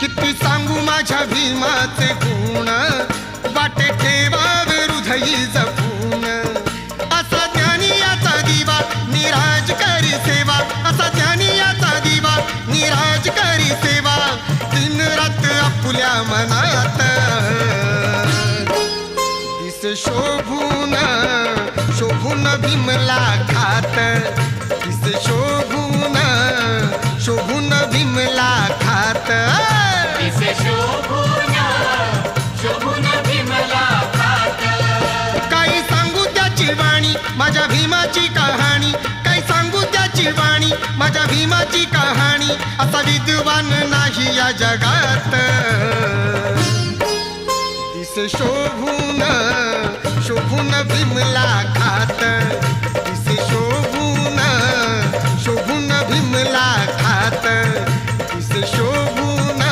किती सांगू माझ्या भीमाचे गुण, वाटे ठेवावे हृदयी जपून. असा ज्ञानी याचा दिवा निराज करी सेवा, असा ज्ञानी याचा दिवा निराज करी सेवा. दिन रात आपुल्या मनात दिस शोभून शोभून भीमला खात. दिस शोभून शोभून भीमला खात. काही सांगू त्याची वाणी माझ्या भीमाची कहाणी, काही सांगू त्याची वाणी माझ्या भीमाची कहाणी. असा विद्वान नाही या जगात. दिस शोभून शोभून भीमला खात.